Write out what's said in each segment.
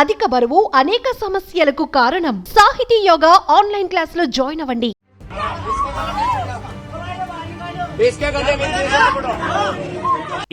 అధిక బరువు అనేక సమస్యలకు కారణం. సాహితీ యోగా ఆన్లైన్ క్లాస్ లో జాయిన్ అవ్వండి.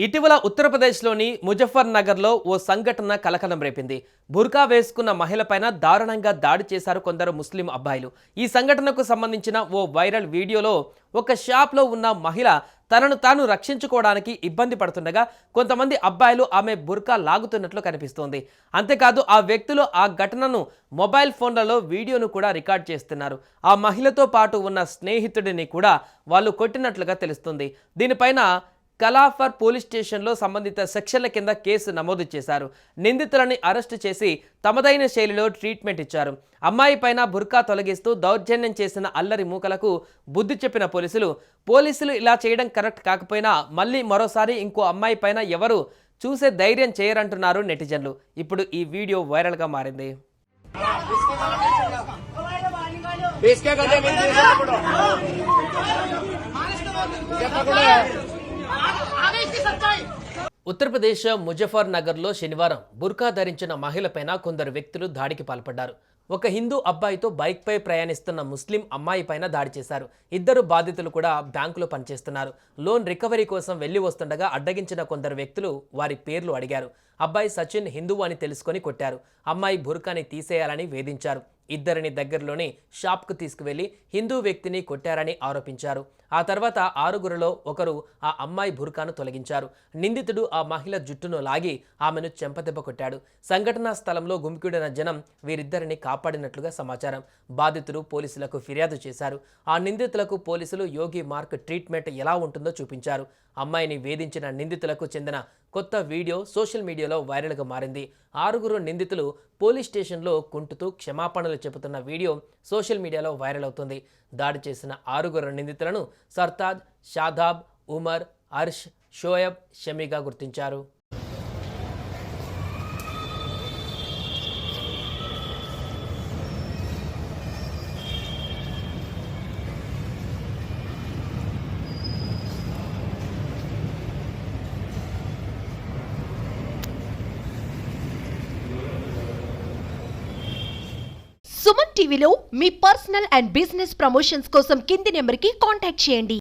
ఇటీవల ఉత్తరప్రదేశ్లోని ముజఫర్ నగర్లో ఓ సంఘటన కలకలం రేపింది. బుర్కా వేసుకున్న మహిళపైన దారుణంగా దాడి చేశారు కొందరు ముస్లిం అబ్బాయిలు. ఈ సంఘటనకు సంబంధించిన ఓ వైరల్ వీడియోలో ఒక షాప్లో ఉన్న మహిళ తనను తాను రక్షించుకోవడానికి ఇబ్బంది పడుతుండగా కొంతమంది అబ్బాయిలు ఆమె బుర్కా లాగుతున్నట్లు కనిపిస్తోంది. అంతేకాదు ఆ వ్యక్తులు ఆ ఘటనను మొబైల్ ఫోన్లలో వీడియోను కూడా రికార్డ్ చేస్తున్నారు. ఆ మహిళతో పాటు ఉన్న స్నేహితుడిని కూడా వాళ్ళు కొట్టినట్లుగా తెలుస్తుంది. దీనిపైన కలాఫర్ పోలీస్ స్టేషన్లో సంబంధిత సెక్షన్ల కింద కేసు నమోదు చేశారు. నిందితులని అరెస్టు చేసి తమదైన శైలిలో ట్రీట్మెంట్ ఇచ్చారు. అమ్మాయి పైన బుర్కా తొలగిస్తూ దౌర్జన్యం చేసిన అల్లరి మూకలకు బుద్ధి చెప్పిన పోలీసులు ఇలా చేయడం కరెక్ట్ కాకపోయినా మళ్ళీ మరోసారి ఇంకో అమ్మాయి పైన ఎవరు చూసే ధైర్యం చేయరంటున్నారు నెటిజన్లు. ఇప్పుడు ఈ వీడియో వైరల్గా మారింది. ఉత్తరప్రదేశ్ ముజఫర్ నగర్లో శనివారం బుర్కా ధరించిన మహిళపైన కొందరు వ్యక్తులు దాడికి పాల్పడ్డారు. ఒక హిందూ అబ్బాయితో బైక్పై ప్రయాణిస్తున్న ముస్లిం అమ్మాయి పైన దాడి చేశారు. ఇద్దరు బాధితులు కూడా బ్యాంకులో పనిచేస్తున్నారు. లోన్ రికవరీ కోసం వెళ్లి వస్తుండగా అడ్డగించిన కొందరు వ్యక్తులు వారి పేర్లు అడిగారు. అబ్బాయి సచిన్ హిందువు అని తెలుసుకొని కొట్టారు. అమ్మాయి బుర్కాని తీసేయాలని వేధించారు. ఇద్దరిని దగ్గరలోని షాప్కు తీసుకువెళ్లి హిందూ వ్యక్తిని కొట్టారని ఆరోపించారు. ఆ తర్వాత ఆరుగురిలో ఒకరు ఆ అమ్మాయి బుర్కాను తొలగించారు. నిందితుడు ఆ మహిళ జుట్టును లాగి ఆమెను చెంపదెబ్బ కొట్టాడు. సంఘటనా స్థలంలో గుమికూడిన జనం వీరిద్దరిని కాపాడినట్లుగా సమాచారం. బాధితులు పోలీసులకు ఫిర్యాదు చేశారు. ఆ నిందితులకు పోలీసులు యోగి మార్క్ ట్రీట్మెంట్ ఎలా ఉంటుందో చూపించారు. అమ్మాయిని వేధించిన నిందితులకు చెందిన కొత్త వీడియో సోషల్ మీడియాలో వైరల్గా మారింది. ఆరుగురు నిందితులు పోలీస్ స్టేషన్లో కుంటుతూ క్షమాపణలు చెబుతున్న వీడియో సోషల్ మీడియాలో వైరల్ అవుతుంది. దాడి చేసిన ఆరుగురు నిందితులను సర్తాజ్, షాదాబ్, ఉమర్, అర్ష్, షోయబ్, షమీగా గుర్తించారు. సుమన్ టీవీలో మీ పర్సనల్ అండ్ బిజినెస్ ప్రమోషన్స్ కోసం కింది నెంబర్కి కాంటాక్ట్ చేయండి.